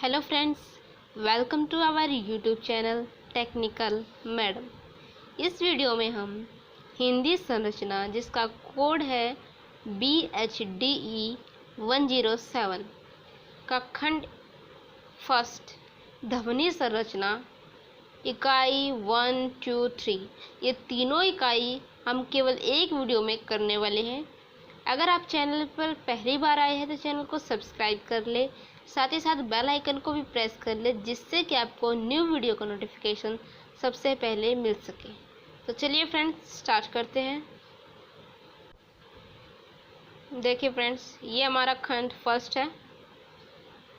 Hello friends, welcome to our YouTube channel technical madam. इस video में हम हिंदी संरचना जिसका कोड है BHDE 107 का खंड फर्स्ट ध्वनि संरचना इकाई 1, 2, 3 ये तीनों इकाई हम केवल एक वीडियो में करने वाले हैं। अगर आप चैनल पर पहली बार आए हैं तो चैनल को सब्सक्राइब कर ले, साथ ही साथ बेल आइकन को भी प्रेस कर ले जिससे कि आपको न्यू वीडियो का नोटिफिकेशन सबसे पहले मिल सके। तो चलिए फ्रेंड्स स्टार्ट करते हैं। देखिए फ्रेंड्स, ये हमारा खंड फर्स्ट है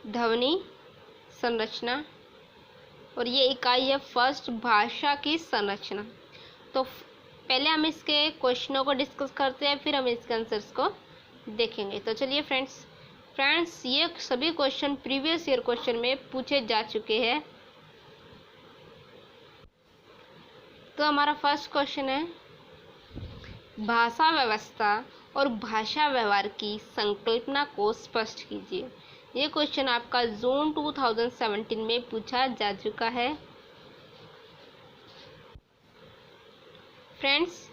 ध्वनि संरचना और ये इकाई है फर्स्ट भाषा की संरचना। तो पहले हम इसके क्वेश्चनों को डिस्कस करते हैं, फिर हम इसके आंसर्स को देखेंगे। तो चलिए फ्रेंड्स ये सभी क्वेश्चन प्रीवियस ईयर क्वेश्चन में पूछे जा चुके हैं। तो हमारा फर्स्ट क्वेश्चन है भाषा व्यवस्था और भाषा व्यवहार की संकल्पना को स्पष्ट कीजिए। ये क्वेश्चन आपका जून 2017 में पूछा जा चुका है। फ्रेंड्स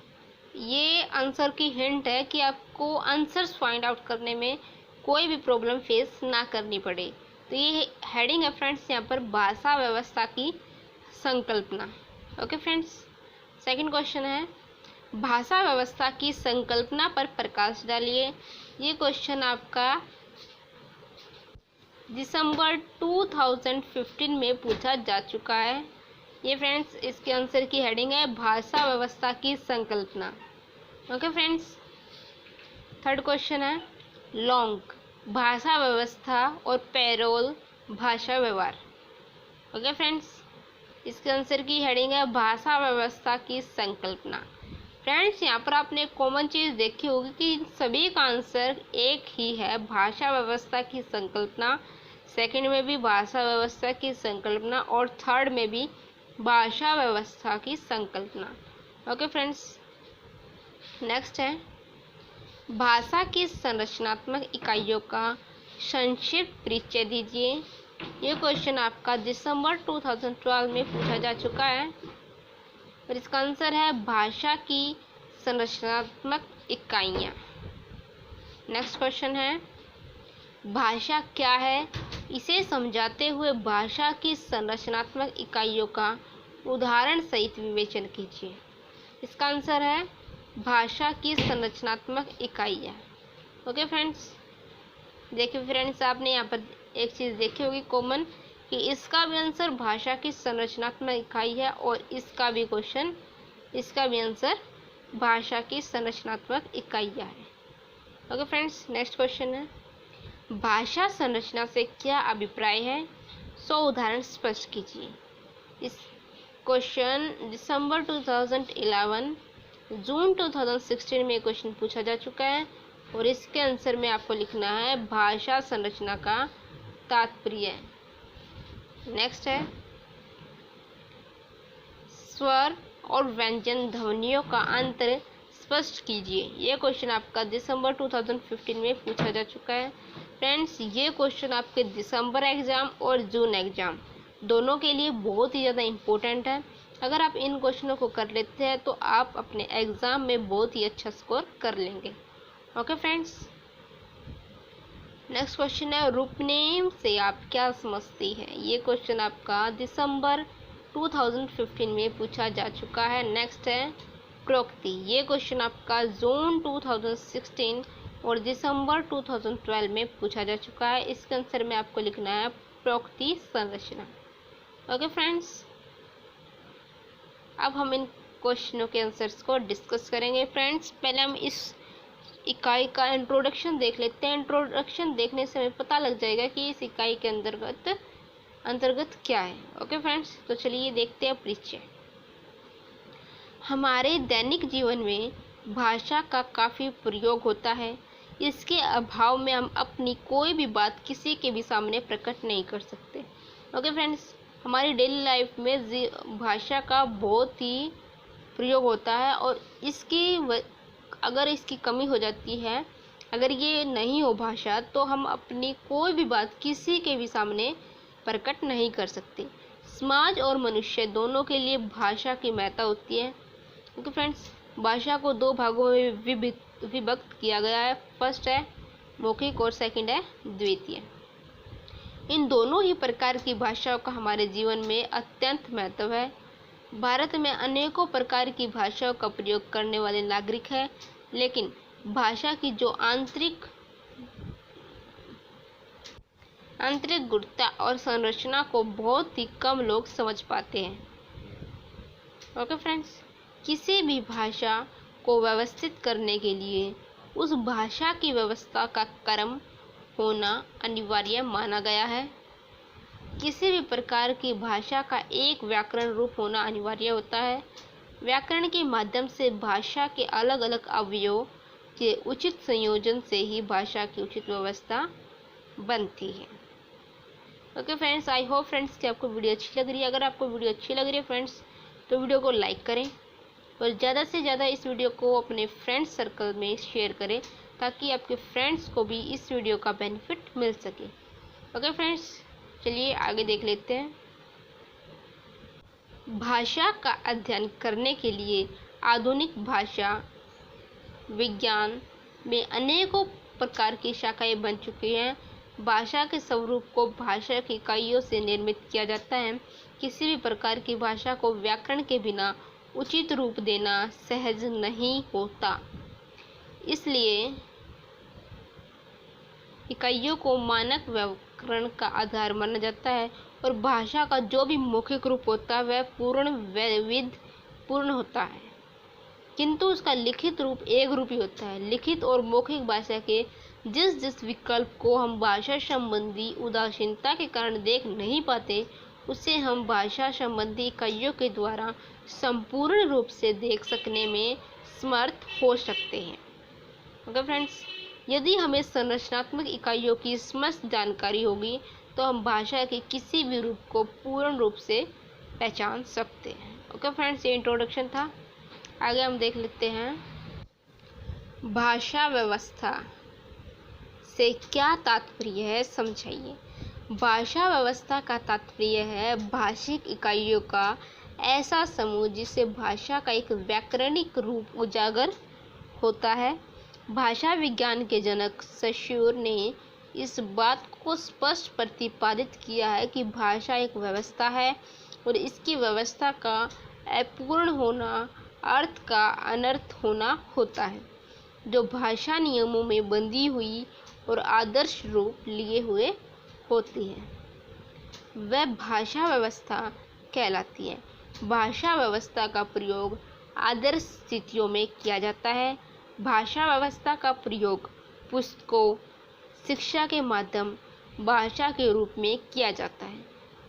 ये आंसर की हिंट है कि आपको आंसर्स फाइंड आउट करने में कोई भी प्रॉब्लम फेस ना करनी पड़े। तो ये हेडिंग है फ्रेंड्स यहाँ पर भाषा व्यवस्था की संकल्पना। ओके फ्रेंड्स, सेकंड क्वेश्चन है भाषा व्यवस्था की संकल्पना पर प्रकाश डालिए। ये क्वेश्चन आपका दिसंबर 2015 में पूछा जा चुका है। ये फ्रेंड्स इसके आंसर की हेडिंग है भाषा व्यवस्था की संकल्पना। ओके फ्रेंड्स, थर्ड क्वेश्चन है लॉन्ग भाषा व्यवस्था और पैरोल भाषा व्यवहार। ओके फ्रेंड्स, इसके आंसर की हेडिंग है भाषा व्यवस्था की संकल्पना। फ्रेंड्स यहाँ पर आपने एक कॉमन चीज़ देखी होगी कि इन सभी का आंसर एक ही है, भाषा व्यवस्था की संकल्पना। सेकंड में भी भाषा व्यवस्था की संकल्पना और थर्ड में भी भाषा व्यवस्था की संकल्पना। ओके फ्रेंड्स, नेक्स्ट है भाषा की संरचनात्मक इकाइयों का संक्षिप्त परिचय दीजिए। ये क्वेश्चन आपका दिसंबर 2012 में पूछा जा चुका है और इसका आंसर है भाषा की संरचनात्मक इकाइयाँ। नेक्स्ट क्वेश्चन है भाषा क्या है, इसे समझाते हुए भाषा की संरचनात्मक इकाइयों का उदाहरण सहित विवेचन कीजिए। इसका आंसर है भाषा की संरचनात्मक इकाइयाँ। ओके फ्रेंड्स, देखिए फ्रेंड्स आपने यहाँ पर एक चीज़ देखी होगी कॉमन कि इसका भी आंसर भाषा की संरचनात्मक इकाई है और इसका भी आंसर भाषा की संरचनात्मक इकाइयाँ है। ओके फ्रेंड्स, नेक्स्ट क्वेश्चन है भाषा संरचना से क्या अभिप्राय है, 100 उदाहरण स्पष्ट कीजिए। इस क्वेश्चन दिसंबर 2011 जून 2016 में क्वेश्चन पूछा जा चुका है और इसके आंसर में आपको लिखना है भाषा संरचना का तात्पर्य। नेक्स्ट है स्वर और व्यंजन ध्वनियों का अंतर स्पष्ट कीजिए। ये क्वेश्चन आपका दिसंबर 2015 में पूछा जा चुका है। फ्रेंड्स ये क्वेश्चन आपके दिसंबर एग्ज़ाम और जून एग्ज़ाम दोनों के लिए बहुत ही ज़्यादा इम्पोर्टेंट है। अगर आप इन क्वेश्चनों को कर लेते हैं तो आप अपने एग्ज़ाम में बहुत ही अच्छा स्कोर कर लेंगे। ओके फ्रेंड्स, नेक्स्ट क्वेश्चन है रूपनेम से आप क्या समझती हैं। ये क्वेश्चन आपका दिसंबर 2015 में पूछा जा चुका है। नेक्स्ट है प्रोक्ति। ये क्वेश्चन आपका जून 2016 और दिसंबर 2012 में पूछा जा चुका है। इसके आंसर में आपको लिखना है प्रोक्ति संरचना। ओके फ्रेंड्स, अब हम इन क्वेश्चनों के आंसर्स को डिस्कस करेंगे। फ्रेंड्स पहले हम इस इकाई का इंट्रोडक्शन देख लेते हैं। इंट्रोडक्शन देखने से हमें पता लग जाएगा कि इस इकाई के अंतर्गत क्या है। ओके फ्रेंड्स, तो चलिए देखते हैं परिचय। हमारे दैनिक जीवन में भाषा का काफ़ी प्रयोग होता है। इसके अभाव में हम अपनी कोई भी बात किसी के भी सामने प्रकट नहीं कर सकते। ओके फ्रेंड्स, हमारी डेली लाइफ में भाषा का बहुत ही प्रयोग होता है और अगर इसकी कमी हो जाती है, अगर ये नहीं हो भाषा, तो हम अपनी कोई भी बात किसी के भी सामने प्रकट नहीं कर सकते। समाज और मनुष्य दोनों के लिए भाषा की महत्ता होती है। ओके फ्रेंड्स, भाषा को दो भागों में विभक्त किया गया है। फर्स्ट है मौखिक और सेकंड है द्वितीय। इन दोनों ही प्रकार की भाषाओं का हमारे जीवन में अत्यंत महत्व है। भारत में अनेकों प्रकार की भाषाओं का प्रयोग करने वाले नागरिक हैं, लेकिन भाषा की जो आंतरिक गुणवत्ता और संरचना को बहुत ही कम लोग समझ पाते हैं। ओके फ्रेंड्स, किसी भी भाषा को व्यवस्थित करने के लिए उस भाषा की व्यवस्था का क्रम होना अनिवार्य माना गया है। किसी भी प्रकार की भाषा का एक व्याकरण रूप होना अनिवार्य होता है। व्याकरण के माध्यम से भाषा के अलग अलग अवयवों के उचित संयोजन से ही भाषा की उचित व्यवस्था बनती है। Okay friends, I hope friends कि आपको वीडियो अच्छी लग रही है। अगर आपको वीडियो अच्छी लग रही है फ्रेंड्स, तो वीडियो को लाइक करें और ज़्यादा से ज़्यादा इस वीडियो को अपने फ्रेंड्स सर्कल में शेयर करें, ताकि आपके फ्रेंड्स को भी इस वीडियो का बेनिफिट मिल सके। ओके फ्रेंड्स, चलिए आगे देख लेते हैं। भाषा का अध्ययन करने के लिए आधुनिक भाषा विज्ञान में अनेकों प्रकार की शाखाएं बन चुकी हैं। भाषा के स्वरूप को भाषा की इकाइयों से निर्मित किया जाता है। किसी भी प्रकार की भाषा को व्याकरण के बिना उचित रूप देना सहज नहीं होता, इसलिए इकाइयों को मानक व्याकरण का आधार माना जाता है और भाषा का जो भी मौखिक रूप होता है वह पूर्ण होता है, किंतु उसका लिखित रूप एक रूप ही होता है। लिखित और मौखिक भाषा के जिस विकल्प को हम भाषा संबंधी उदासीनता के कारण देख नहीं पाते, उसे हम भाषा संबंधी इकाइयों के द्वारा संपूर्ण रूप से देख सकने में समर्थ हो सकते हैं। ओके फ्रेंड्स, यदि हमें संरचनात्मक इकाइयों की स्पष्ट जानकारी होगी तो हम भाषा के किसी भी रूप को पूर्ण रूप से पहचान सकते हैं। ओके फ्रेंड्स, ये इंट्रोडक्शन था। आगे हम देख लेते हैं भाषा व्यवस्था से क्या तात्पर्य है, समझाइए। भाषा व्यवस्था का तात्पर्य है भाषिक इकाइयों का ऐसा समूह जिससे भाषा का एक व्याकरणिक रूप उजागर होता है। भाषा विज्ञान के जनक सश्योर ने इस बात को स्पष्ट प्रतिपादित किया है कि भाषा एक व्यवस्था है और इसकी व्यवस्था का अपूर्ण होना अर्थ का अनर्थ होना होता है, जो भाषा नियमों में बंधी हुई और आदर्श रूप लिए हुए होती है, वह भाषा व्यवस्था कहलाती है। भाषा व्यवस्था का प्रयोग आदर्श स्थितियों में किया जाता है। भाषा व्यवस्था का प्रयोग पुस्तकों, शिक्षा के माध्यम भाषा के रूप में किया जाता है।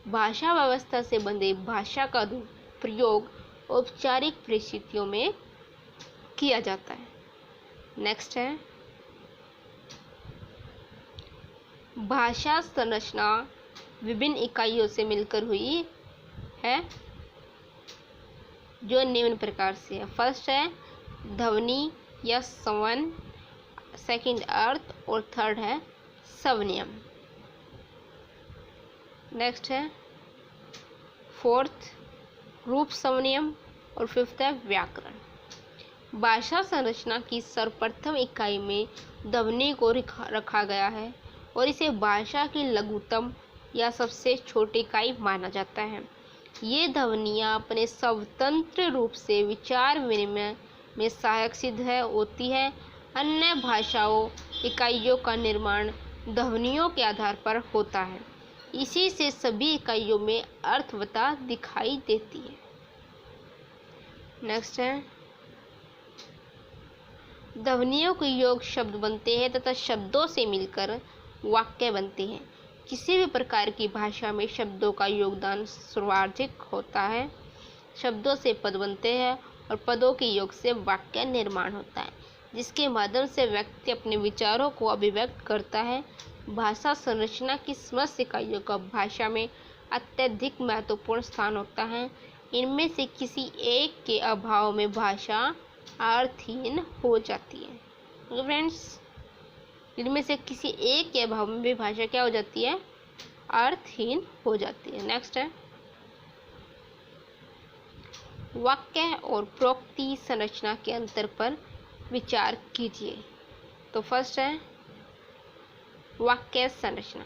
भाषा व्यवस्था से बंधे भाषा का प्रयोग औपचारिक परिस्थितियों में किया जाता है। नेक्स्ट है भाषा संरचना विभिन्न इकाइयों से मिलकर हुई है, जो निम्न प्रकार से है। फर्स्ट है ध्वनि या स्वन, सेकंड अर्थ और थर्ड है स्वनियम। नेक्स्ट है फोर्थ रूप स्वनियम और फिफ्थ है व्याकरण। भाषा संरचना की सर्वप्रथम इकाई में ध्वनि को रखा गया है और इसे भाषा की लघुतम या सबसे छोटी इकाई माना जाता है। ये ध्वनियाँ अपने स्वतंत्र रूप से विचार विनिमय में सहायक सिद्ध होती है। अन्य भाषाओं इकाइयों का निर्माण ध्वनियों के आधार पर होता है, इसी से सभी इकाइयों में अर्थवत्ता दिखाई देती है। नेक्स्ट है ध्वनियों के योग शब्द बनते हैं तथा शब्दों से मिलकर वाक्य बनते हैं। किसी भी प्रकार की भाषा में शब्दों का योगदान सर्वाधिक होता है। शब्दों से पद बनते हैं और पदों के योग से वाक्य निर्माण होता है, जिसके माध्यम से व्यक्ति अपने विचारों को अभिव्यक्त करता है। भाषा संरचना की समस्त इकाइयों का भाषा में अत्यधिक महत्वपूर्ण स्थान होता है। इनमें से किसी एक के अभाव में भाषा अर्थहीन हो जाती है। तो फ्रेंड्स, इनमें से किसी एक के अभाव में भी भाषा क्या हो जाती है, अर्थहीन हो जाती है। नेक्स्ट है वाक्य और प्रोक्ति संरचना के अंतर पर विचार कीजिए। तो फर्स्ट है वाक्य संरचना।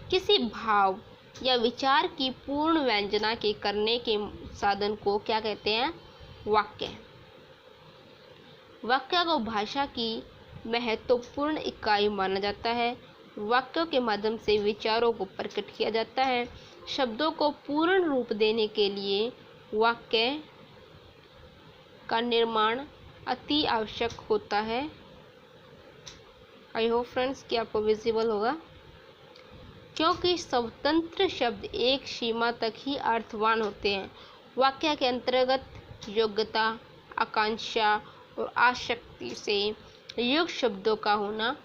किसी भाव या विचार की पूर्ण व्यंजना के करने के साधन को क्या कहते हैं? वाक्य। वाक्य को भाषा की महत्वपूर्ण इकाई माना जाता है। वाक्यों के माध्यम से विचारों को प्रकट किया जाता है। शब्दों को पूर्ण रूप देने के लिए वाक्य का निर्माण अति आवश्यक होता है। आई होप फ्रेंड्स कि आपको विजिबल होगा, क्योंकि स्वतंत्र शब्द एक सीमा तक ही अर्थवान होते हैं। वाक्य के अंतर्गत योग्यता, आकांक्षा और आसक्ति से युक्त शब्दों का होना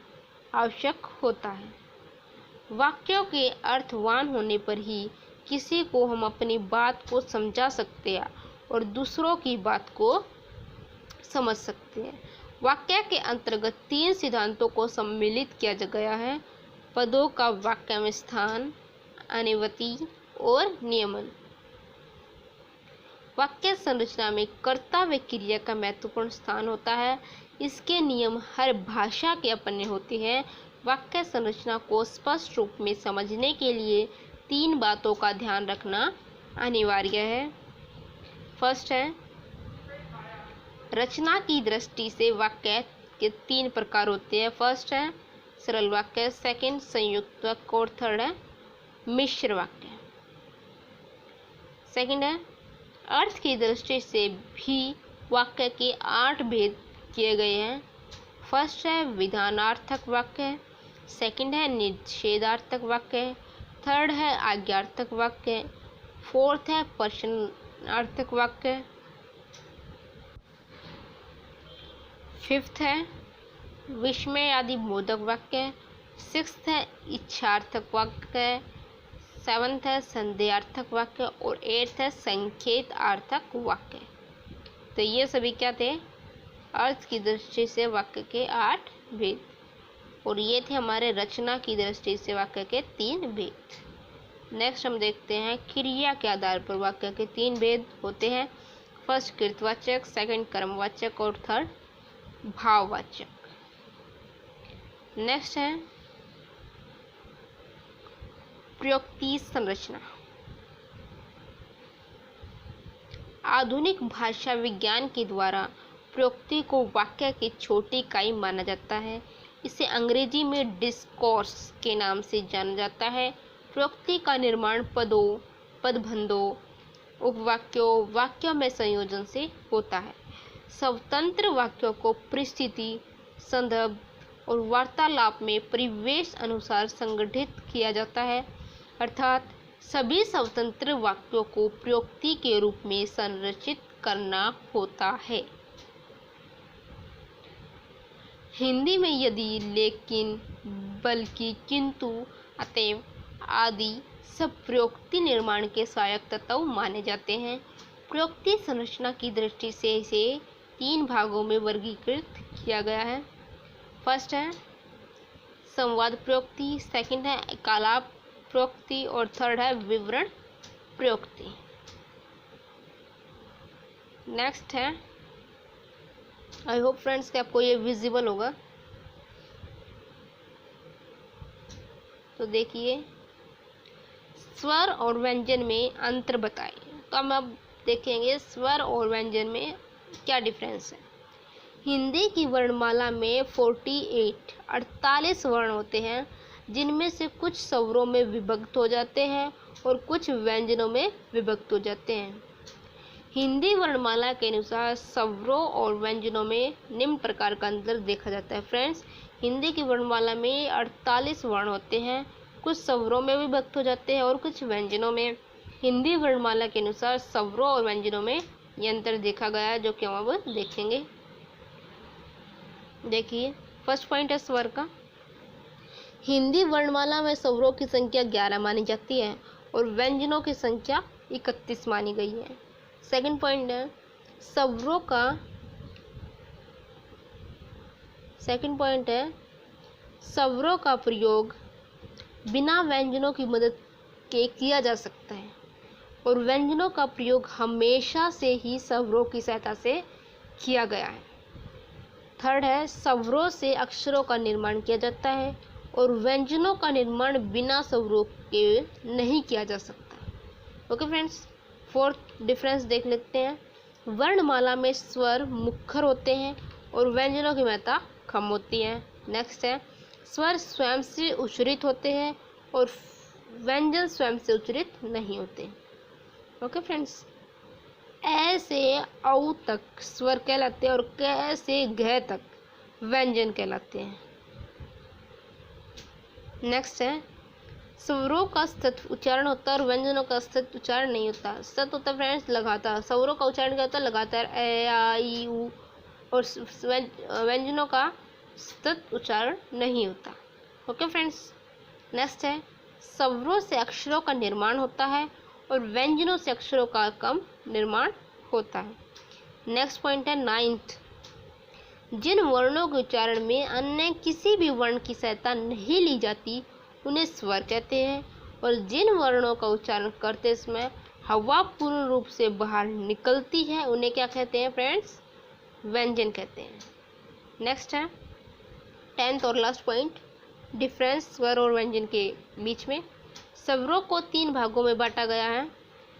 आवश्यक होता है। वाक्यों के अर्थवान होने पर ही किसी को हम अपनी बात को समझा सकते हैं और दूसरों की बात को समझ सकते हैं। वाक्य के अंतर्गत 3 सिद्धांतों को सम्मिलित किया गया है: पदों का वाक्य में स्थान, अनुवृत्ति और नियमन। वाक्य संरचना में कर्ता व क्रिया का महत्वपूर्ण स्थान होता है। इसके नियम हर भाषा के अपने होते हैं। वाक्य संरचना को स्पष्ट रूप में समझने के लिए 3 बातों का ध्यान रखना अनिवार्य है। फर्स्ट है रचना की दृष्टि से वाक्य के 3 प्रकार होते हैं। फर्स्ट है सरल वाक्य, सेकंड संयुक्त वाक्य और थर्ड है मिश्र वाक्य। सेकंड है अर्थ की दृष्टि से भी वाक्य के 8 भेद किए गए हैं। फर्स्ट है विधानार्थक वाक्य, सेकंड है निषेधार्थक वाक्य, थर्ड है आज्ञार्थक वाक्य, फोर्थ है प्रश्नार्थक वाक्य, फिफ्थ है विस्मय आदि बोधक वाक्य, सिक्स्थ है इच्छार्थक वाक्य, सेवंथ है संदेहार्थक वाक्य और एट्थ है संकेतार्थक वाक्य। तो ये सभी क्या थे? अर्थ की दृष्टि से वाक्य के 8 भेद, और ये थे हमारे रचना की दृष्टि से वाक्य के 3 भेद। नेक्स्ट हम देखते हैं क्रिया के आधार पर वाक्य के 3 भेद होते हैं। फर्स्ट कृतवाचक, सेकंड कर्मवाचक और थर्ड भाववाचक। नेक्स्ट है प्रयुक्ति संरचना। आधुनिक भाषा विज्ञान के द्वारा प्रयुक्ति को वाक्य की छोटी इकाई माना जाता है। इसे अंग्रेजी में डिस्कोर्स के नाम से जाना जाता है। प्रयुक्ति का निर्माण पदों, पदबंधों, उपवाक्यों, वाक्यों में संयोजन से होता है। स्वतंत्र वाक्यों को परिस्थिति, संदर्भ और वार्तालाप में परिवेश अनुसार संगठित किया जाता है, अर्थात सभी स्वतंत्र वाक्यों को प्रयुक्ति के रूप में संरचित करना होता है। हिंदी में यदि, लेकिन, बल्कि, किंतु, अतएव आदि सब प्रयुक्ति निर्माण के सहायक तत्व माने जाते हैं। प्रयुक्ति संरचना की दृष्टि से इसे 3 भागों में वर्गीकृत किया गया है। फर्स्ट है संवाद प्रयुक्ति, सेकंड है एकालाप प्रयुक्ति और थर्ड है विवरण प्रयुक्ति। नेक्स्ट है, आई होप फ्रेंड्स कि आपको ये विजिबल होगा। तो देखिए स्वर और व्यंजन में अंतर बताएं। तो हम अब देखेंगे स्वर और व्यंजन में क्या डिफरेंस है। हिंदी की वर्णमाला में 48 वर्ण होते हैं, जिनमें से कुछ स्वरों में विभक्त हो जाते हैं और कुछ व्यंजनों में विभक्त हो जाते हैं। हिंदी वर्णमाला के अनुसार स्वरों और व्यंजनों में निम्न प्रकार का अंतर देखा जाता है। फ्रेंड्स, हिंदी की वर्णमाला में 48 वर्ण होते हैं, कुछ स्वरों में विभक्त हो जाते हैं और कुछ व्यंजनों में। हिंदी वर्णमाला के अनुसार स्वरों और व्यंजनों में ये अंतर देखा गया है, जो कि हम अब देखेंगे। देखिए फर्स्ट पॉइंट है स्वर का। हिंदी वर्णमाला में स्वरों की संख्या 11 मानी जाती है और व्यंजनों की संख्या 31 मानी गई है। सेकंड पॉइंट है स्वरों का प्रयोग बिना व्यंजनों की मदद के किया जा सकता है और व्यंजनों का प्रयोग हमेशा से ही स्वरों की सहायता से किया गया है। थर्ड है, स्वरों से अक्षरों का निर्माण किया जाता है और व्यंजनों का निर्माण बिना स्वरों के नहीं किया जा सकता। ओके फ्रेंड्स, फोर्थ डिफरेंस देख लेते हैं। वर्णमाला में स्वर मुखर होते हैं और व्यंजनों की मात्रा कम होती है। नेक्स्ट है, स्वर स्वयं से उच्चारित होते हैं और व्यंजन स्वयं से उच्चारित नहीं होते। ओके फ्रेंड्स, ए से औ तक स्वर कहलाते हैं और क से घ तक व्यंजन कहलाते हैं। नेक्स्ट है, स्वरों का सतत उच्चारण होता है और व्यंजनों का सतत उच्चारण नहीं होता। सतत होता है फ्रेंड्स लगातार, स्वरों का उच्चारण क्या होता है लगातार, ए आ ई उ, और व्यंजनों का सतत उच्चारण नहीं होता। ओके फ्रेंड्स, नेक्स्ट है, स्वरों से अक्षरों का निर्माण होता है और व्यंजनों से अक्षरों का कम निर्माण होता है। नेक्स्ट पॉइंट है नाइन्थ, जिन वर्णों के उच्चारण में अन्य किसी भी वर्ण की सहायता नहीं ली जाती उन्हें स्वर कहते हैं और जिन वर्णों का उच्चारण करते समय हवा पूर्ण रूप से बाहर निकलती है उन्हें क्या कहते हैं फ्रेंड्स, व्यंजन कहते हैं। नेक्स्ट है 10th और लास्ट पॉइंट, डिफरेंस स्वर और व्यंजन के बीच में। स्वरों को 3 भागों में बांटा गया है,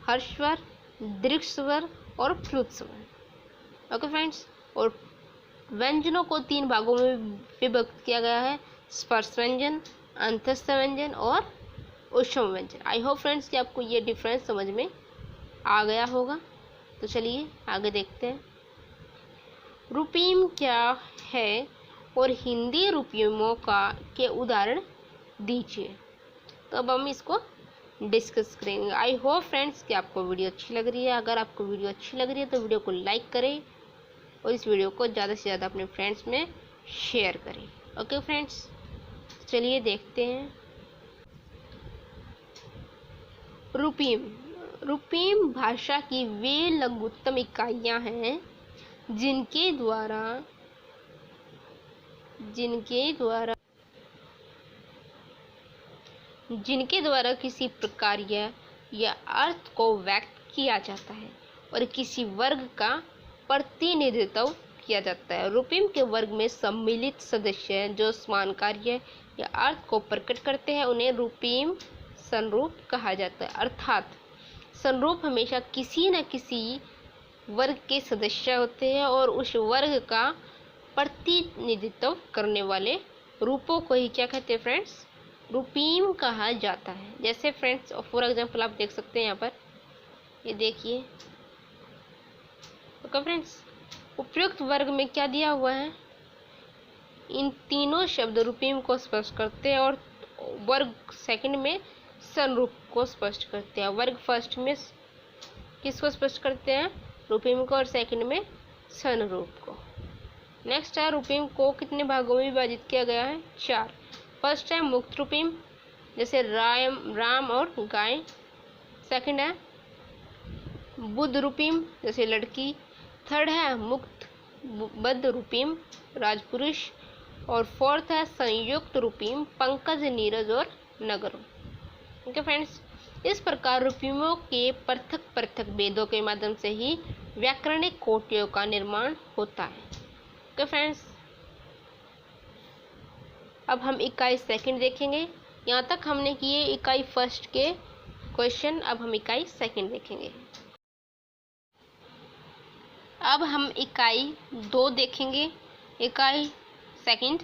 हर्ष स्वर, दीर्घ स्वर और फ्लुत स्वर। ओके फ्रेंड्स, और व्यंजनों को 3 भागों में विभक्त किया गया है, स्पर्श व्यंजन, अंतस्थ व्यंजन और ऊष्म व्यंजन। आई होप फ्रेंड्स कि आपको ये डिफरेंस समझ में आ गया होगा। तो चलिए आगे देखते हैं। रूपीम क्या है और हिंदी रूपीमों के उदाहरण दीजिए। तो अब हम इसको डिस्कस करेंगे। आई होप फ्रेंड्स कि आपको वीडियो अच्छी लग रही है। अगर आपको वीडियो अच्छी लग रही है तो वीडियो को लाइक करें और इस वीडियो को ज़्यादा से ज़्यादा अपने फ्रेंड्स में शेयर करें। ओके फ्रेंड्स, चलिए देखते हैं। रूपीम, रूपीम भाषा की वे लघुत्तम इकाइयाँ हैं जिनके द्वारा किसी प्रकार या अर्थ को व्यक्त किया जाता है और किसी वर्ग का प्रतिनिधित्व किया जाता है। रूपीम के वर्ग में सम्मिलित सदस्य हैं जो समान कार्य या अर्थ को प्रकट करते हैं, उन्हें रूपीम संरूप कहा जाता है। अर्थात संरूप हमेशा किसी न किसी वर्ग के सदस्य होते हैं और उस वर्ग का प्रतिनिधित्व करने वाले रूपों को ही क्या कहते हैं फ्रेंड्स, रूपीम कहा जाता है। जैसे फ्रेंड्स फॉर एग्जांपल आप देख सकते हैं यहाँ पर, ये देखिए। ओके फ्रेंड्स, उपयुक्त वर्ग में क्या दिया हुआ है, इन तीनों शब्द रूपीम को स्पष्ट करते हैं और वर्ग सेकंड में संरूप को स्पष्ट करते हैं। वर्ग फर्स्ट में किसको स्पष्ट करते हैं, रूपीम को, और सेकंड में संरूप को। नेक्स्ट है, रूपीम को कितने भागों में विभाजित किया गया है, 4। फर्स्ट है मुक्त रूपीम, जैसे राम और गाय। सेकंड है बुद्ध रूपीम, जैसे लड़की। थर्ड है मुक्त बद्ध रूपीम, राजपुरुष। और फोर्थ है संयुक्त रूपीम, पंकज, नीरज और नगर। ओके फ्रेंड्स, इस प्रकार रूपीमों के पृथक पृथक भेदों के माध्यम से ही व्याकरणिक कोटियों का निर्माण होता है। ओके फ्रेंड्स, अब हम इकाई सेकंड देखेंगे। यहाँ तक हमने किए इकाई फर्स्ट के क्वेश्चन, अब हम इकाई सेकंड देखेंगे। अब हम इकाई 2 देखेंगे। इकाई सेकंड,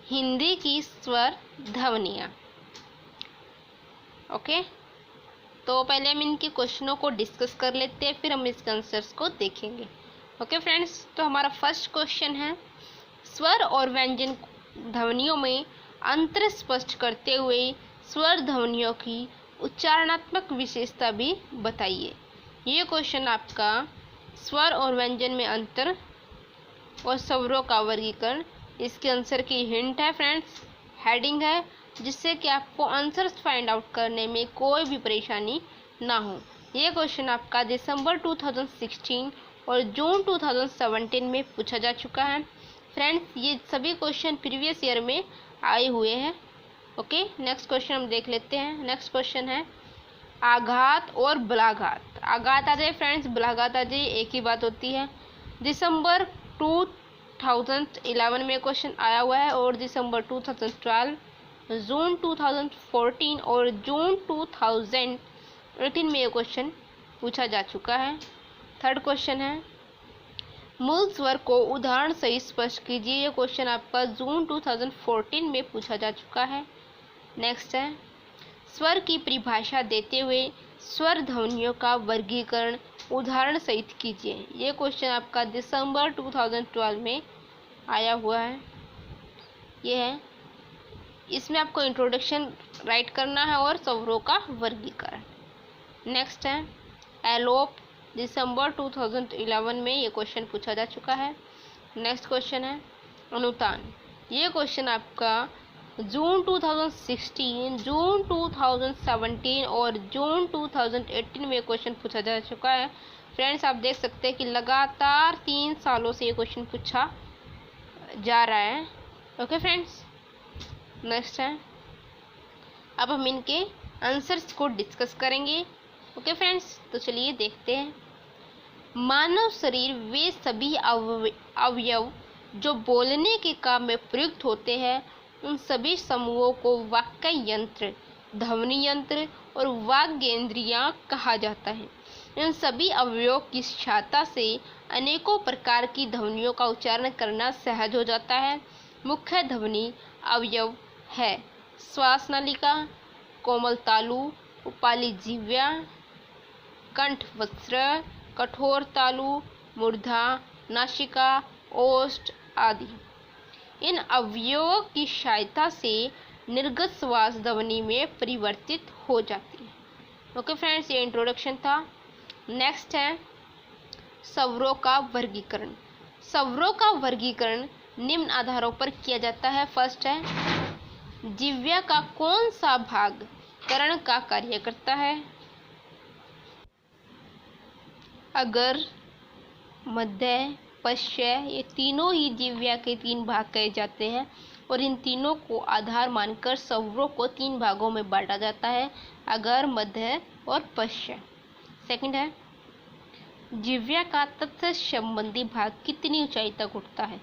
हिंदी की स्वर ध्वनियाँ। ओके, तो पहले हम इनके क्वेश्चनों को डिस्कस कर लेते हैं, फिर हम इसके आंसर्स को देखेंगे। ओके फ्रेंड्स, तो हमारा फर्स्ट क्वेश्चन है, स्वर और व्यंजन ध्वनियों में अंतर स्पष्ट करते हुए स्वर ध्वनियों की उच्चारणात्मक विशेषता भी बताइए। ये क्वेश्चन आपका स्वर और व्यंजन में अंतर और स्वरों का वर्गीकरण, इसके आंसर की हिंट है फ्रेंड्स, हेडिंग है, जिससे कि आपको आंसर्स फाइंड आउट करने में कोई भी परेशानी ना हो। ये क्वेश्चन आपका दिसंबर 2016 और जून 2017 में पूछा जा चुका है। फ्रेंड्स, ये सभी क्वेश्चन प्रीवियस ईयर में आए हुए हैं। ओके, नेक्स्ट क्वेश्चन हम देख लेते हैं। नेक्स्ट क्वेश्चन है, आघात और बलाघात। आघात आ जाए फ्रेंड्स, बलाघात आ जाए, एक ही बात होती है। दिसंबर 2011 में क्वेश्चन आया हुआ है और दिसंबर 2012, जून 2014 और जून 2018 में ये क्वेश्चन पूछा जा चुका है। थर्ड क्वेश्चन है, मूल स्वर को उदाहरण सहित स्पष्ट कीजिए। ये क्वेश्चन आपका जून 2014 में पूछा जा चुका है। नेक्स्ट है, स्वर की परिभाषा देते हुए स्वर ध्वनियों का वर्गीकरण उदाहरण सहित कीजिए। ये क्वेश्चन आपका दिसंबर 2012 में आया हुआ है। ये है, इसमें आपको इंट्रोडक्शन राइट करना है और स्वरों का वर्गीकरण। नेक्स्ट है, एलोप, दिसंबर 2011 में ये क्वेश्चन पूछा जा चुका है। नेक्स्ट क्वेश्चन है, अनुतान। ये क्वेश्चन आपका जून 2016, जून 2017 और जून 2018 में क्वेश्चन पूछा जा चुका है। फ्रेंड्स आप देख सकते हैं कि लगातार 3 सालों से ये क्वेश्चन पूछा जा रहा है। ओके फ्रेंड्स, नेक्स्ट है, अब हम इनके आंसर्स को डिस्कस करेंगे। ओके फ्रेंड्स, तो चलिए देखते हैं। मानव शरीर वे सभी अवयव जो बोलने के काम में प्रयुक्त होते हैं, उन सभी समूहों को वाक्य यंत्र, ध्वनि यंत्र और वाग्येंद्रियां कहा जाता है। इन सभी अवयवों की सहायता से अनेकों प्रकार की ध्वनियों का उच्चारण करना सहज हो जाता है। मुख्य ध्वनि अवयव है श्वास नलिका, कोमल तालु, उपाली जिह्वा, कंठ वस्त्र, कठोर तालु, मूर्धा, नासिका, ओष्ठ आदि। इन अवयवों की सहायता से निर्गत श्वास ध्वनि में परिवर्तित हो जाती है। ओके फ्रेंड्स, ये इंट्रोडक्शन था। नेक्स्ट है स्वरों का वर्गीकरण। स्वरों का वर्गीकरण निम्न आधारों पर किया जाता है। फर्स्ट है, जिह्वा का कौन सा भाग कर्ण का कार्य करता है? अगर, मध्य, पश्च, ये तीनों ही जिह्वा के 3 भाग कहे जाते हैं और इन तीनों को आधार मानकर स्वरों को 3 भागों में बांटा जाता है, अगर, मध्य और पश्च। सेकंड है, जिह्वा का तत्सम संबंधी भाग कितनी ऊंचाई तक उठता है?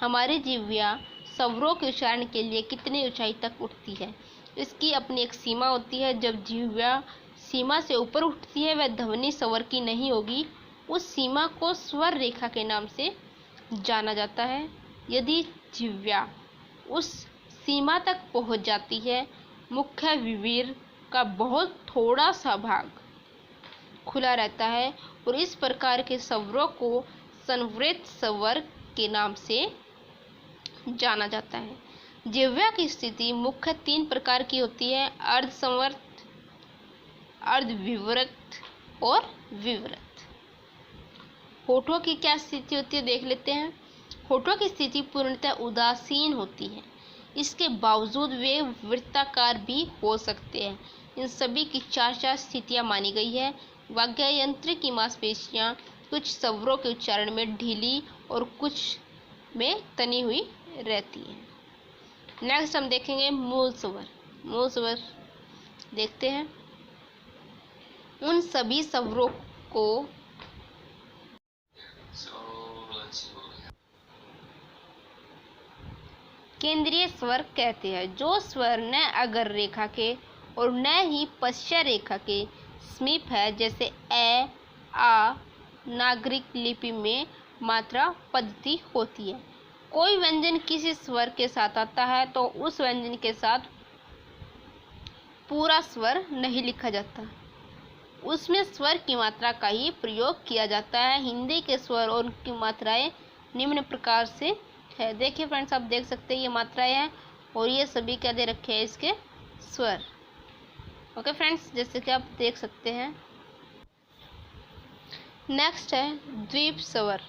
हमारी जिह्वा स्वरों के उच्चारण के लिए कितनी ऊंचाई तक उठती है? इसकी अपनी एक सीमा होती है। जब जिह्वा सीमा से ऊपर उठती है वह ध्वनि स्वर की नहीं होगी, उस सीमा को स्वर रेखा के नाम से जाना जाता है। यदि जिह्वा उस सीमा तक पहुंच जाती है, मुख्य विवीर का बहुत थोड़ा सा भाग खुला रहता है और इस प्रकार के स्वरों को संवृत स्वर के नाम से जाना जाता है। जिह्वा की स्थिति मुख्य 3 प्रकार की होती है, अर्धसंवृत, अर्धविवृत और विवृत। होठों की क्या स्थिति होती है देख लेते हैं। होठों की स्थिति पूर्णतः उदासीन होती है, इसके बावजूद वे वृत्ताकार भी हो सकते हैं। इन सभी की 4 स्थितियां मानी गई है। वाग्यंत्र की मांसपेशियां कुछ स्वरों के उच्चारण में ढीली और कुछ में तनी हुई रहती है। नेक्स्ट हम देखेंगे मूल स्वर। मूल स्वर देखते हैं। उन सभी स्वरों को केंद्रीय स्वर कहते हैं, जो स्वर न अगर रेखा के और न ही पश्च रेखा के समीप है, जैसे ए, आ, नागरिक लिपि में मात्रा पद्धति होती है। कोई व्यंजन किसी स्वर के साथ आता है तो उस व्यंजन के साथ पूरा स्वर नहीं लिखा जाता, उसमें स्वर की मात्रा का ही प्रयोग किया जाता है। हिंदी के स्वर और उनकी मात्राएं निम्न प्रकार से है। देखिए फ्रेंड्स, आप देख सकते हैं ये मात्राएं हैं और ये सभी क्या दे रखे हैं, इसके स्वर। ओके फ्रेंड्स, जैसे कि आप देख सकते हैं। नेक्स्ट है द्वीप स्वर।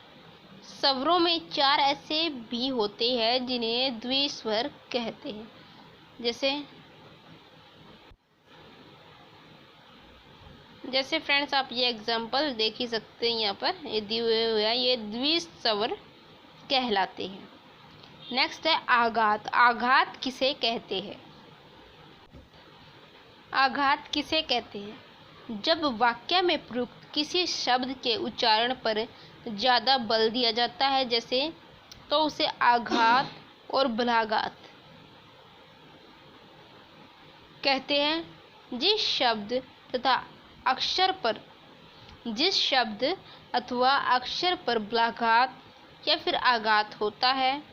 स्वरों में 4 ऐसे भी होते हैं जिन्हें द्विस्वर कहते हैं। जैसे फ्रेंड्स आप ये एग्जांपल देख ही सकते हैं, यहाँ पर ये दिए हुए हैं, ये द्विस्वर कहलाते हैं। नेक्स्ट है आघात। आघात किसे कहते हैं? आघात किसे कहते हैं? जब वाक्य में प्रयुक्त किसी शब्द के उच्चारण पर ज़्यादा बल दिया जाता है जैसे, तो उसे आघात और बलाघात कहते हैं। जिस शब्द अथवा अक्षर पर बलाघात या फिर आघात होता है,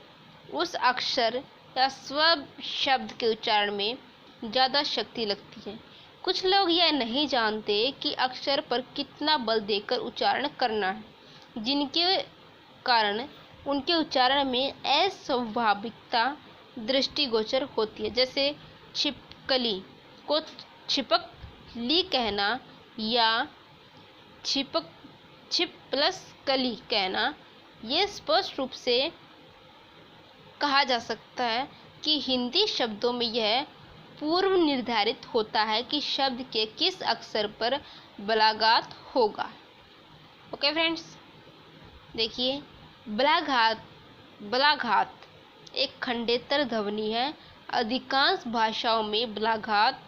उस अक्षर या स्वर शब्द के उच्चारण में ज़्यादा शक्ति लगती है। कुछ लोग यह नहीं जानते कि अक्षर पर कितना बल देकर उच्चारण करना है, जिनके कारण उनके उच्चारण में अस्वाभाविकता दृष्टिगोचर होती है। जैसे छिपकली को छिपकली कहना या छिप प्लस कली कहना, ये स्पष्ट रूप से कहा जा सकता है कि हिंदी शब्दों में यह पूर्व निर्धारित होता है कि शब्द के किस अक्षर पर बलाघात होगा। ओके फ्रेंड्स, देखिए बलाघात एक खंडेतर ध्वनि है। अधिकांश भाषाओं में बलाघात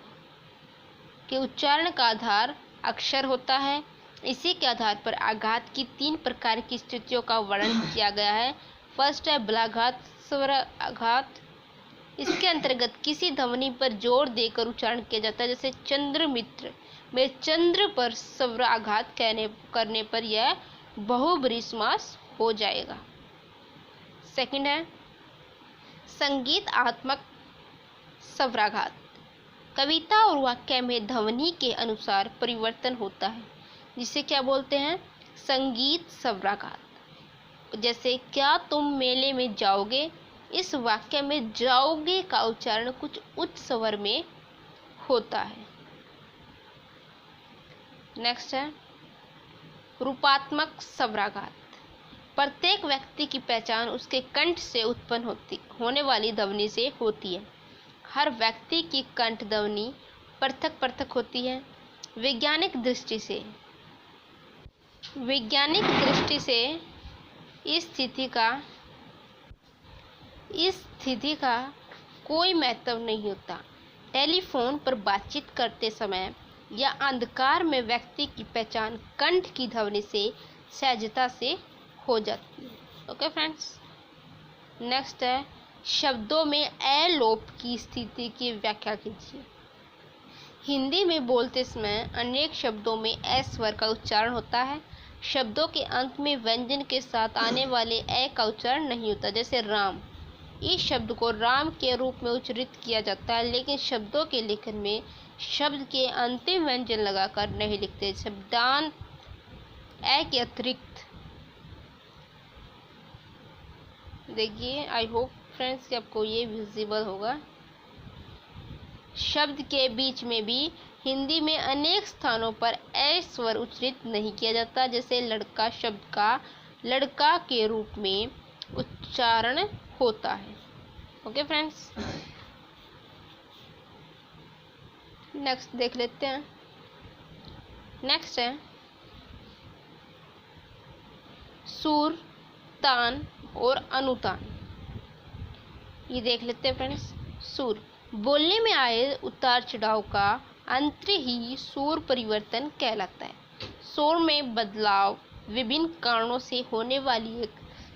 के उच्चारण का आधार अक्षर होता है। इसी के आधार पर आघात की 3 प्रकार की स्थितियों का वर्णन किया गया है। फर्स्ट है बलाघात स्वराघात। इसके अंतर्गत किसी ध्वनि पर जोर देकर उच्चारण किया जाता है। जैसे चंद्रमित्र में चंद्र पर स्वराघात करने पर यह बहुब्रीहि समास हो जाएगा। सेकंड है संगीतात्मक स्वराघात। कविता और वाक्य में ध्वनि के अनुसार परिवर्तन होता है, जिसे क्या बोलते हैं, संगीत स्वराघात। जैसे क्या तुम मेले में जाओगे, इस वाक्य में जाओगे का उच्चारण कुछ उच्च स्वर में होता है। नेक्स्ट है रूपात्मक स्वराघात। प्रत्येक व्यक्ति की पहचान उसके कंठ से उत्पन्न होने वाली ध्वनि से होती है। हर व्यक्ति की कंठ ध्वनि पृथक पृथक होती है। वैज्ञानिक दृष्टि से इस स्थिति का कोई महत्व नहीं होता। टेलीफोन पर बातचीत करते समय या अंधकार में व्यक्ति की पहचान कंठ की ध्वनि से सहजता से हो जाती है। ओके फ्रेंड्स, नेक्स्ट है शब्दों में ए लोप की स्थिति की व्याख्या कीजिए। हिंदी में बोलते समय अनेक शब्दों में ए स्वर का उच्चारण होता है। शब्दों के अंत में व्यंजन के साथ आने वाले ए का उच्चारण नहीं होता। जैसे राम, इस शब्द को राम के रूप में उच्चारित किया जाता है, लेकिन शब्दों के लेखन में शब्द के अंतिम व्यंजन लगाकर नहीं लिखते। शब्दांत ए के अतिरिक्त, देखिए आई होप फ्रेंड्स कि आपको ये विजिबल होगा। शब्द के बीच में भी हिंदी में अनेक स्थानों पर ए स्वर उच्चारित नहीं किया जाता। जैसे लड़का शब्द का लड़का के रूप में उच्चारण होता है। ओके फ्रेंड्स, नेक्स्ट देख लेते हैं। नेक्स्ट है सुर, तान और अनुतान। ये देख लेते हैं फ्रेंड्स। सुर, बोलने में आए उतार चढ़ाव का अंतर ही सुर परिवर्तन कहलाता है। सुर में बदलाव विभिन्न कारणों से होने वाली एक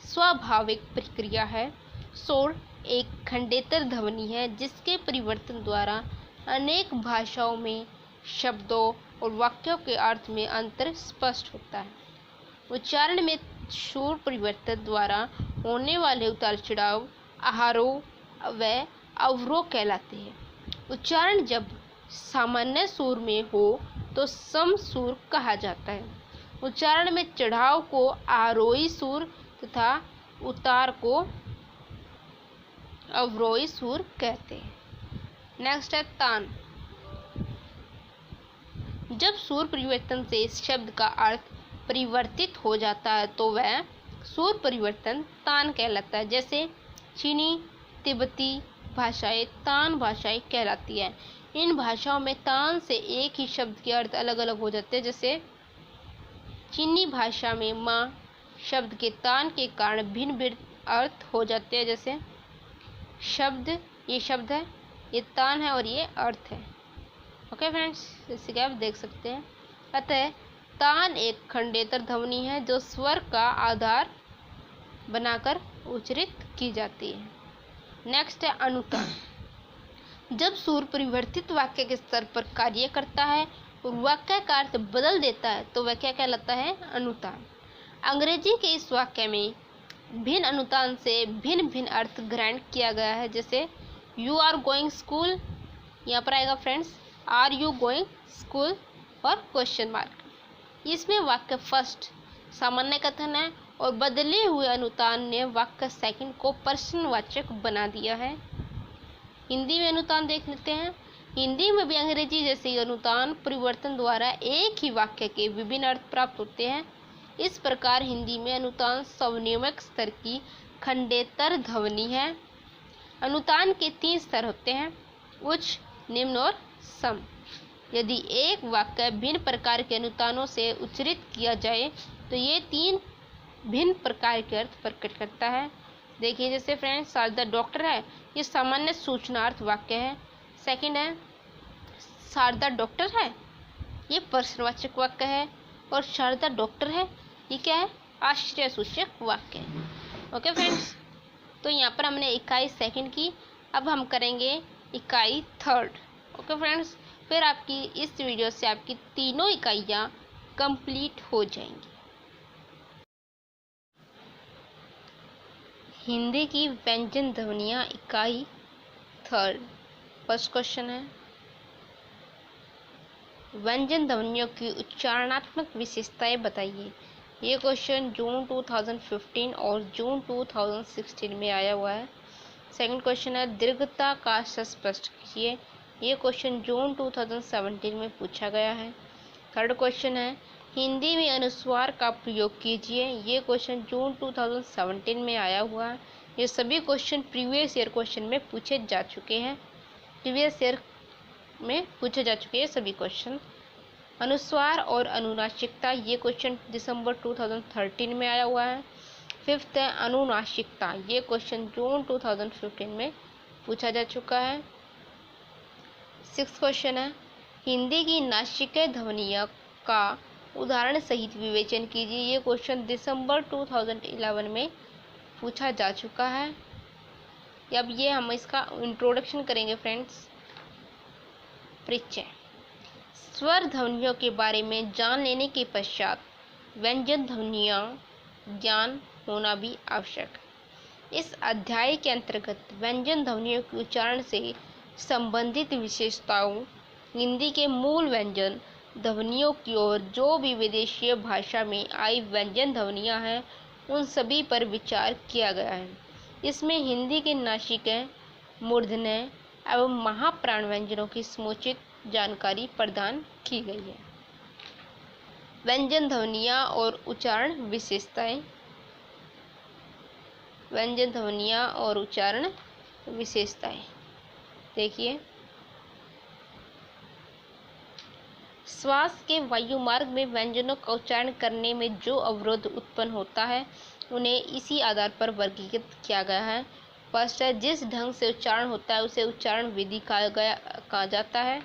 स्वाभाविक प्रक्रिया है। सुर एक खंडेतर ध्वनि है जिसके परिवर्तन द्वारा अनेक भाषाओं में शब्दों और वाक्यों के अर्थ में अंतर स्पष्ट होता है। उच्चारण में सुर परिवर्तन द्वारा होने वाले उतार चढ़ाव आरोह व अवरोह कहलाते हैं। उच्चारण जब सामान्य सुर में हो तो सम सुर कहा जाता है। उच्चारण में चढ़ाव को आरोही सुर तथा उतार को अवरोही सुर कहते हैं। नेक्स्ट है तान। जब सुर परिवर्तन से शब्द का अर्थ परिवर्तित हो जाता है तो वह सुर परिवर्तन तान कहलाता है। जैसे चीनी तिब्बती भाषाएं तान भाषाएं कहलाती है। इन भाषाओं में तान से एक ही शब्द के अर्थ अलग अलग हो जाते हैं। जैसे चीनी भाषा में माँ शब्द के तान के कारण भिन्न भिन्न अर्थ हो जाते हैं। जैसे ये शब्द है, ये तान है और ये अर्थ है। ओके फ्रेंड्स, जैसे कि आप देख सकते हैं। अतः तान एक खंडेतर ध्वनि है जो स्वर का आधार बनाकर उच्चारित की जाती है। नेक्स्ट है अनुतान। जब सुर परिवर्तित वाक्य के स्तर पर कार्य करता है और वाक्य का अर्थ बदल देता है तो वह क्या कहलाता है? अनुतान। अंग्रेजी के इस वाक्य में भिन्न अनुतान से भिन्न भिन्न अर्थ ग्रहण किया गया है। जैसे यू आर गोइंग स्कूल, यहाँ पर आएगा friends are you going school और क्वेश्चन मार्क। इसमें वाक्य फर्स्ट सामान्य कथन है और बदले हुए अनुतान ने वाक्य सेकंड को प्रश्नवाचक बना दिया है। हिंदी में अनुतान देख लेते हैं। हिंदी में भी अंग्रेजी जैसे अनुतान परिवर्तन द्वारा एक ही वाक्य के विभिन्न अर्थ प्राप्त होते हैं। इस प्रकार हिंदी में अनुतान स्वनियमक स्तर की खंडेतर ध्वनि है। अनुतान के 3 स्तर होते हैं, उच्च, निम्न और सम। यदि एक वाक्य भिन्न प्रकार के अनुतानों से उच्चारित किया जाए तो ये 3 भिन्न प्रकार के अर्थ प्रकट करता है। देखिए जैसे फ्रेंड्स शारदा डॉक्टर है, ये सामान्य सूचनार्थ वाक्य है। सेकंड है शारदा डॉक्टर है, ये प्रश्नवाचक वाक्य है। और शारदा डॉक्टर है, ये क्या है? आश्चर्यसूचक वाक्य है। ओके फ्रेंड्स, तो यहाँ पर हमने इकाई सेकंड की, अब हम करेंगे इकाई थर्ड। ओके फ्रेंड्स, फिर आपकी इस वीडियो से आपकी तीनों इकाइयाँ कंप्लीट हो जाएंगी। हिंदी की व्यंजन ध्वनियाँ इकाई थर्ड। फर्स्ट क्वेश्चन है व्यंजन ध्वनियों की उच्चारणात्मक विशेषताएं बताइए। ये क्वेश्चन जून 2015 और जून 2016 में आया हुआ है। सेकंड क्वेश्चन है दीर्घता का स्पष्ट कीजिए। ये क्वेश्चन जून 2017 में पूछा गया है। थर्ड क्वेश्चन है हिंदी में अनुस्वार का प्रयोग कीजिए। ये क्वेश्चन जून 2017 में आया हुआ है। ये सभी क्वेश्चन प्रीवियस ईयर क्वेश्चन में पूछे जा चुके हैं। प्रीवियस ईयर में पूछे जा चुके हैं सभी क्वेश्चन। अनुस्वार और अनुनासिकता, ये क्वेश्चन दिसंबर 2013 में आया हुआ है। फिफ्थ है अनुनासिकता, ये क्वेश्चन जून 2015 में पूछा जा चुका है। सिक्स्थ क्वेश्चन है हिंदी की नासिकीय ध्वनियों का उदाहरण सहित विवेचन कीजिए। ये क्वेश्चन दिसंबर 2011 में पूछा जा चुका है। अब ये हम इसका इंट्रोडक्शन करेंगे फ्रेंड्स। परिचय। स्वर ध्वनियों के बारे में जान लेने के पश्चात व्यंजन ध्वनियों ज्ञान होना भी आवश्यक है। इस अध्याय के अंतर्गत व्यंजन ध्वनियों के उच्चारण से संबंधित विशेषताओं, हिंदी के मूल व्यंजन ध्वनियों की और जो भी विदेशी भाषा में आई व्यंजन ध्वनियाँ हैं उन सभी पर विचार किया गया है। इसमें हिंदी के नासिकेय, मूर्धन्य एवं महाप्राण व्यंजनों की समुचित जानकारी प्रदान की गई है। व्यंजन ध्वनियाँ और उच्चारण विशेषताएं। व्यंजन ध्वनियाँ और उच्चारण विशेषताएं देखिए। श्वास के वायुमार्ग में व्यंजनों का उच्चारण करने में जो अवरोध उत्पन्न होता है उन्हें इसी आधार पर वर्गीकृत किया गया है। फर्स्ट है जिस ढंग से उच्चारण होता है उसे उच्चारण विधि कहा जाता है।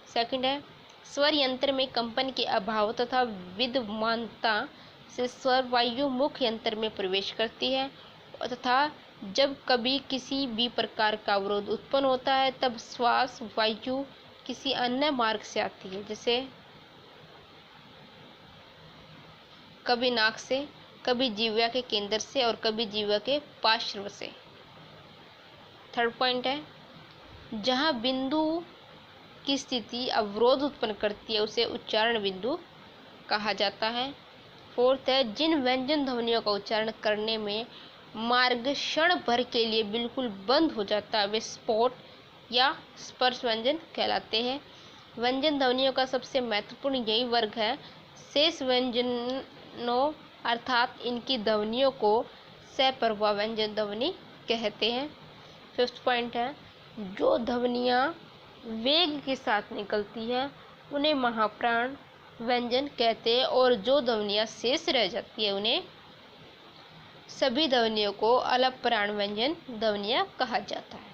सेकंड है स्वर यंत्र में कंपन के अभाव तथा विद्यमानता से स्वर वायु मुख्य यंत्र में प्रवेश करती है तथा जब कभी किसी भी प्रकार का अवरोध उत्पन्न होता है तब श्वास वायु किसी अन्य मार्ग से आती है, जैसे कभी नाक से, कभी जिह्वा के केंद्र से और कभी जिह्वा के पार्श्व से। थर्ड पॉइंट है जहाँ बिंदु की स्थिति अवरोध उत्पन्न करती है उसे उच्चारण बिंदु कहा जाता है। फोर्थ है जिन व्यंजन ध्वनियों का उच्चारण करने में मार्ग क्षण भर के लिए बिल्कुल बंद हो जाता है वे स्पॉट या स्पर्श व्यंजन कहलाते हैं। व्यंजन ध्वनियों का सबसे महत्वपूर्ण यही वर्ग है। शेष व्यंजनों अर्थात इनकी ध्वनियों को सप्रभा व्यंजन ध्वनि कहते हैं। फिफ्थ पॉइंट है जो ध्वनियाँ वेग के साथ निकलती है उन्हें महाप्राण व्यंजन कहते हैं और जो ध्वनियाँ शेष रह जाती है उन्हें सभी ध्वनियों को अलपप्राण व्यंजन ध्वनियाँ कहा जाता है।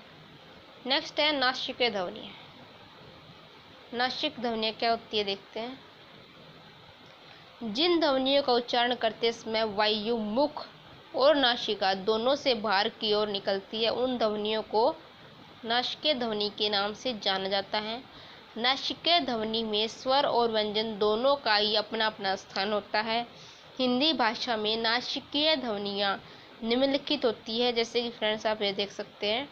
नेक्स्ट है नासिकीय ध्वनियाँ। नासिक ध्वनियाँ क्या होती है देखते हैं। जिन ध्वनियों का उच्चारण करते समय वायु मुख और नासिका दोनों से बाहर की ओर निकलती है उन ध्वनियों को नासिकीय ध्वनि के नाम से जाना जाता है। नासिकीय ध्वनि में स्वर और व्यंजन दोनों का ही अपना अपना स्थान होता है। हिंदी भाषा में नासिकीय ध्वनियाँ निम्नलिखित होती है, जैसे कि फ्रेंड्स आप ये देख सकते हैं।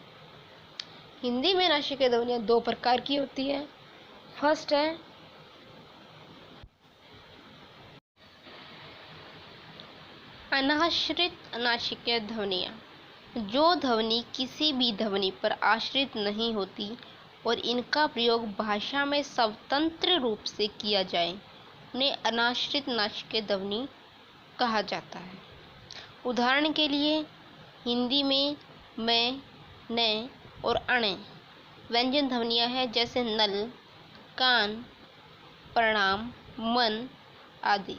हिंदी में नासिकीय ध्वनियाँ दो प्रकार की होती है। फर्स्ट है अनाश्रित नासिकीय ध्वनियाँ, जो ध्वनि किसी भी ध्वनि पर आश्रित नहीं होती और इनका प्रयोग भाषा में स्वतंत्र रूप से किया जाए, उन्हें अनाश्रित नासिकीय ध्वनि कहा जाता है। उदाहरण के लिए हिंदी में मैं, न और अण व्यंजन ध्वनियाँ हैं, जैसे नल, कान, प्रणाम, मन आदि।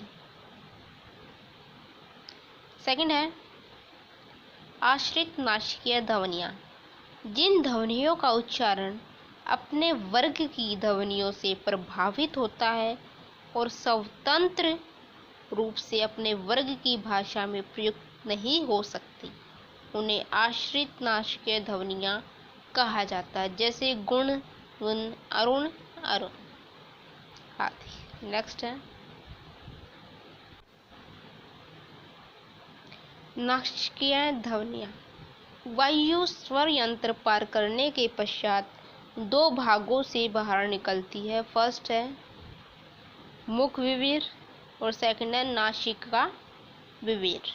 सेकंड है आश्रित नासिकीय ध्वनियाँ, जिन ध्वनियों का उच्चारण अपने वर्ग की ध्वनियों से प्रभावित होता है और स्वतंत्र रूप से अपने वर्ग की भाषा में प्रयुक्त नहीं हो सकती, उन्हें आश्रित नासिकीय ध्वनियाँ कहा जाता है, जैसे गुण, गुण, अरुण, अरुण आदि। नेक्स्ट है नासिकीय ध्वनियाँ। वायु स्वर यंत्र पार करने के पश्चात दो भागों से बाहर निकलती है। फर्स्ट है मुख विवीर और सेकंड है नासिका विवीर।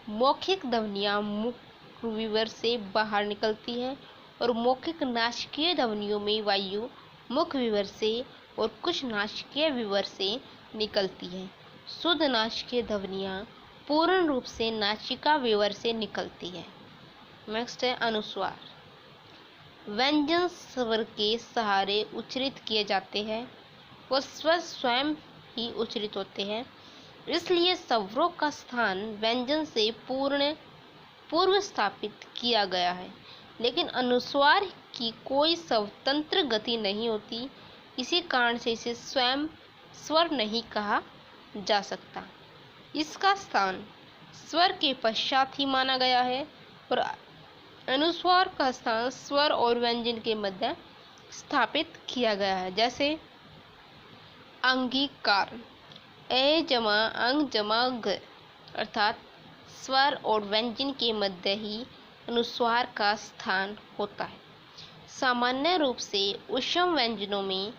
मौखिक ध्वनियाँ मुख विवीर से बाहर निकलती है और मौखिक नासिकीय ध्वनियों में वायु मुख विवीर से और कुछ नासिकीय विवीर से निकलती है। शुद्ध नासिकीय ध्वनियाँ पूर्ण रूप से नासिका विवीर से निकलती है। नेक्स्ट है अनुस्वार। व्यंजन स्वर के सहारे उच्चारित किए जाते हैं, वो स्वर स्वयं ही उच्चारित होते हैं, इसलिए स्वरों का स्थान व्यंजन से पूर्व स्थापित किया गया है, लेकिन अनुस्वार की कोई स्वतंत्र गति नहीं होती। इसी कारण से इसे स्वयं स्वर नहीं कहा जा सकता। इसका स्थान स्वर के पश्चात ही माना गया है और अनुस्वार का स्थान स्वर और व्यंजन के मध्य स्थापित किया गया है, जैसे अंगीकार, ए जमा अंग जमा ग, अर्थात स्वर और व्यंजन के मध्य ही अनुस्वार का स्थान होता है। सामान्य रूप से ऊष्म व्यंजनों में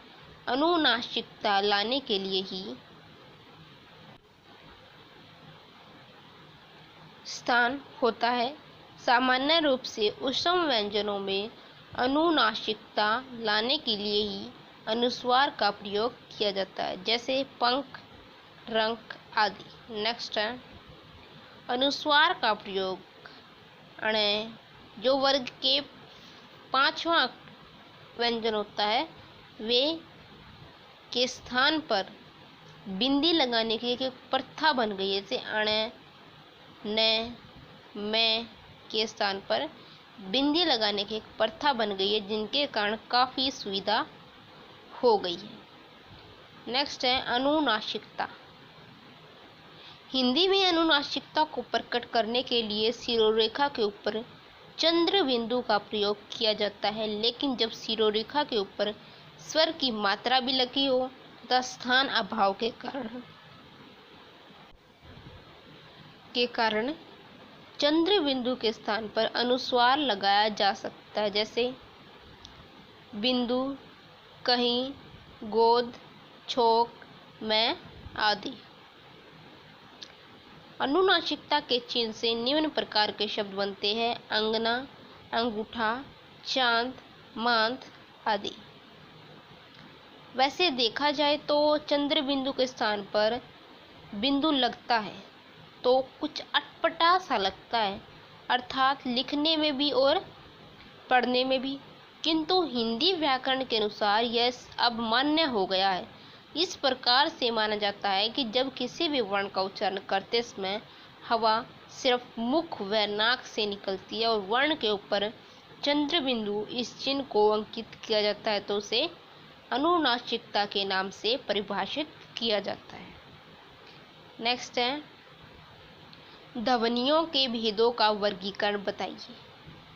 अनुनासिकता लाने के लिए ही स्थान होता है। सामान्य रूप से ऊष्म व्यंजनों में अनुनासिकता लाने के लिए ही अनुस्वार का प्रयोग किया जाता है, जैसे पंख, रंक आदि। नेक्स्ट है अनुस्वार का प्रयोग अण, जो वर्ग के पांचवा व्यंजन होता है, वे के स्थान पर बिंदी लगाने की एक प्रथा बन गई है, जैसे अण, न, मैं के स्थान पर बिंदी लगाने की एक प्रथा बन गई है, जिनके कारण काफ़ी सुविधा हो गई है। नेक्स्ट है अनुनासिकता। हिंदी में अनुनासिकता को प्रकट करने के लिए शिरोरेखा के ऊपर चंद्र बिंदु का प्रयोग किया जाता है, लेकिन जब शिरोरेखा के ऊपर स्वर की मात्रा भी लगी हो तथा स्थान अभाव के कारण चंद्र बिंदु के स्थान पर अनुस्वार लगाया जा सकता है, जैसे बिंदु, कहीं, गोद, छोक, मैं आदि। अनुनासिकता के चिन्ह से निम्न प्रकार के शब्द बनते हैं: अंगना, अंगूठा, चांद, मांद आदि। वैसे देखा जाए तो चंद्र बिंदु के स्थान पर बिंदु लगता है तो कुछ अटपटा सा लगता है, अर्थात लिखने में भी और पढ़ने में भी, किंतु हिंदी व्याकरण के अनुसार यह अब मान्य हो गया है। इस प्रकार से माना जाता है कि जब किसी भी वर्ण का उच्चारण करते समय हवा सिर्फ मुख व नाक से निकलती है और वर्ण के ऊपर चंद्र बिंदु इस चिन्ह को अंकित किया जाता है तो उसे अनुनासिकता के नाम से परिभाषित किया जाता है। नेक्स्ट है ध्वनियों के भेदों का वर्गीकरण बताइए।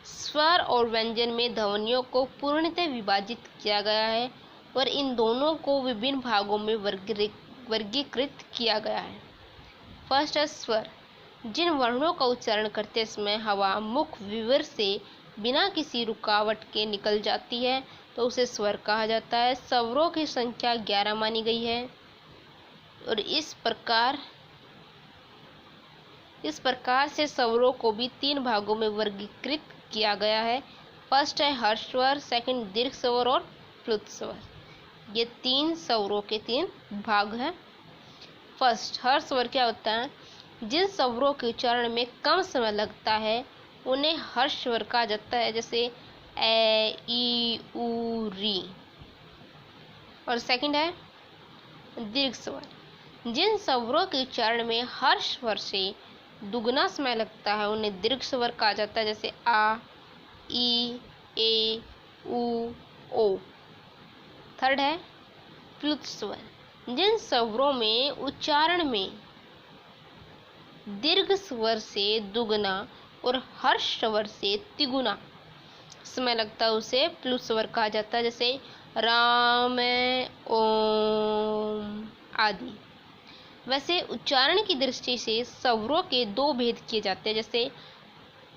स्वर और व्यंजन में ध्वनियों को पूर्णतः विभाजित किया गया है और इन दोनों को विभिन्न भागों में वर्गीकृत किया गया है। फर्स्ट है स्वर। जिन वर्णों का उच्चारण करते समय हवा मुख विवर से बिना किसी रुकावट के निकल जाती है तो उसे स्वर कहा जाता है। स्वरों की संख्या 11 मानी गई है और इस प्रकार से स्वरों को भी 3 भागों में वर्गीकृत किया गया है। फर्स्ट है हर्ष स्वर, सेकंड दीर्घ स्वर और प्लुत स्वर। ये 3 स्वरों के 3 भाग हैं। फर्स्ट हर्ष स्वर क्या होता है? जिन स्वरों के उच्चारण में कम समय लगता है उन्हें हर्ष स्वर कहा जाता है, जैसे ए, ई, उ, री। और सेकंड है दीर्घ स्वर। जिन स्वरों के उच्चारण में हर्ष स्वर से दुगना समय लगता है उन्हें दीर्घ स्वर कहा जाता है, जैसे आ, ई, ए, उ, ओ। थर्ड है प्लुत स्वर। जिन स्वरों में उच्चारण में दीर्घ स्वर से दुगना और हर्ष स्वर से तिगुना समय लगता है उसे प्लुत स्वर कहा जाता है, जैसे राम, ओम आदि। वैसे उच्चारण की दृष्टि से स्वरों के 2 भेद किए जाते हैं, जैसे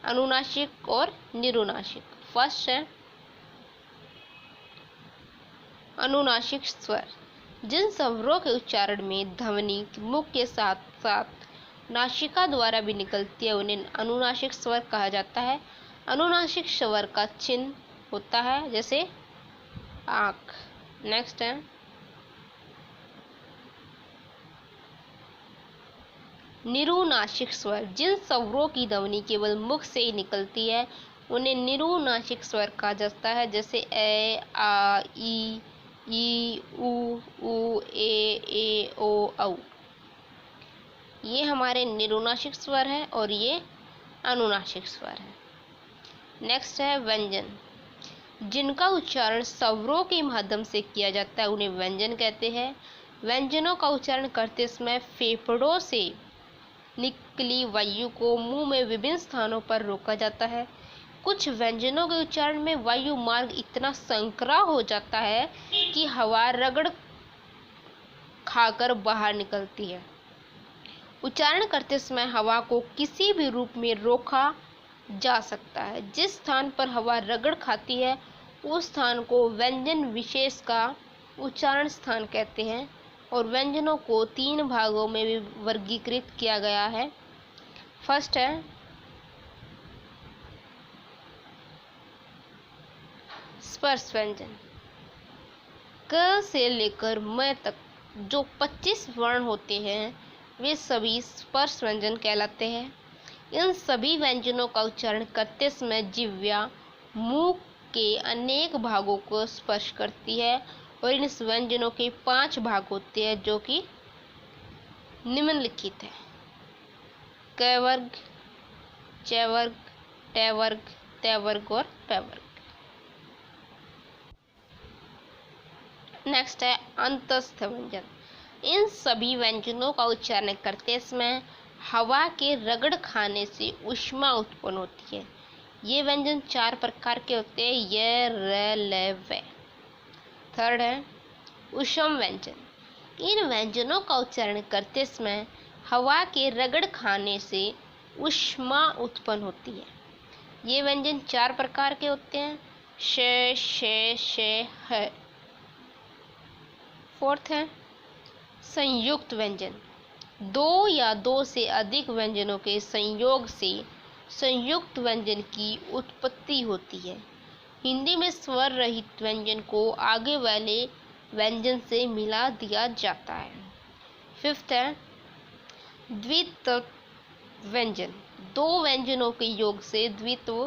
अनुनासिक और निरुनासिक। फर्स्ट है अनुनासिक स्वर। जिन स्वरों के उच्चारण में ध्वनि मुख के साथ साथ नासिका द्वारा भी निकलती है उन्हें अनुनासिक स्वर कहा जाता है। अनुनासिक स्वर का चिन्ह होता है, जैसे आँख। नेक्स्ट है निरुनासिक स्वर। जिन स्वरों की ध्वनि केवल मुख से ही निकलती है उन्हें निरुनासिक स्वर कहा जाता है, जैसे ए, आ, ई, उ, ए, ओ, औ। ये हमारे निरुनासिक स्वर है और ये अनुनासिक स्वर है। नेक्स्ट है व्यंजन। जिनका उच्चारण स्वरों के माध्यम से किया जाता है उन्हें व्यंजन कहते हैं। व्यंजनों का उच्चारण करते समय फेफड़ों से निकली वायु को मुंह में विभिन्न स्थानों पर रोका जाता है। कुछ व्यंजनों के उच्चारण में वायु मार्ग इतना संकरा हो जाता है कि हवा रगड़ खाकर बाहर निकलती है। उच्चारण करते समय हवा को किसी भी रूप में रोका जा सकता है। जिस स्थान पर हवा रगड़ खाती है उस स्थान को व्यंजन विशेष का उच्चारण स्थान कहते हैं और व्यंजनों को 3 भागों में भी वर्गीकृत किया गया है। फर्स्ट है स्पर्श व्यंजन। क से लेकर म तक जो 25 वर्ण होते हैं वे सभी स्पर्श व्यंजन कहलाते हैं। इन सभी व्यंजनों का उच्चारण करते समय जिह्वा मुंह के अनेक भागों को स्पर्श करती है और इन व्यंजनों के 5 भाग होते हैं जो कि निम्नलिखित है: क वर्ग, च वर्ग, ट वर्ग, त वर्ग और प वर्ग। नेक्स्ट है अंतस्थ व्यंजन। इन सभी व्यंजनों का उच्चारण करते समय हवा के रगड़ खाने से ऊष्मा उत्पन्न होती है। ये व्यंजन 4 प्रकार के होते हैं: य, र, ल, व। थर्ड है ऊष्म व्यंजन। इन व्यंजनों का उच्चारण करते समय हवा के रगड़ खाने से ऊष्मा उत्पन्न होती है। ये व्यंजन 4 प्रकार के होते हैं: श, श, ह। फोर्थ है संयुक्त व्यंजन। 2 या 2 से अधिक व्यंजनों के संयोग से संयुक्त व्यंजन की उत्पत्ति होती है। हिंदी में स्वर रहित व्यंजन को आगे वाले व्यंजन से मिला दिया जाता है। फिफ्थ है द्वित्व व्यंजन। 2 व्यंजनों के योग से द्वित्व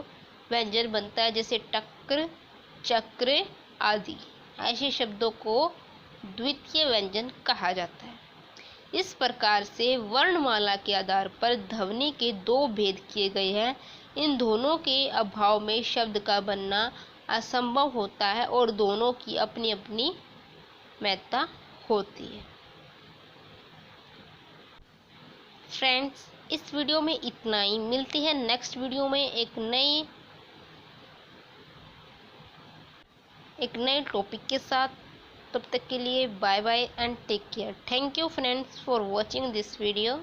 व्यंजन बनता है, जैसे टक्र, चक्र आदि। ऐसे शब्दों को द्वितीय व्यंजन कहा जाता है। इस प्रकार से वर्णमाला के आधार पर ध्वनि के 2 भेद किए गए हैं। इन दोनों के अभाव में शब्द का बनना असंभव होता है और दोनों की अपनी अपनी महत्ता होती है। फ्रेंड्स, इस वीडियो में इतना ही। मिलती है नेक्स्ट वीडियो में एक नए टॉपिक के साथ। तब तक के लिए bye bye and take care. Thank you friends for watching this video.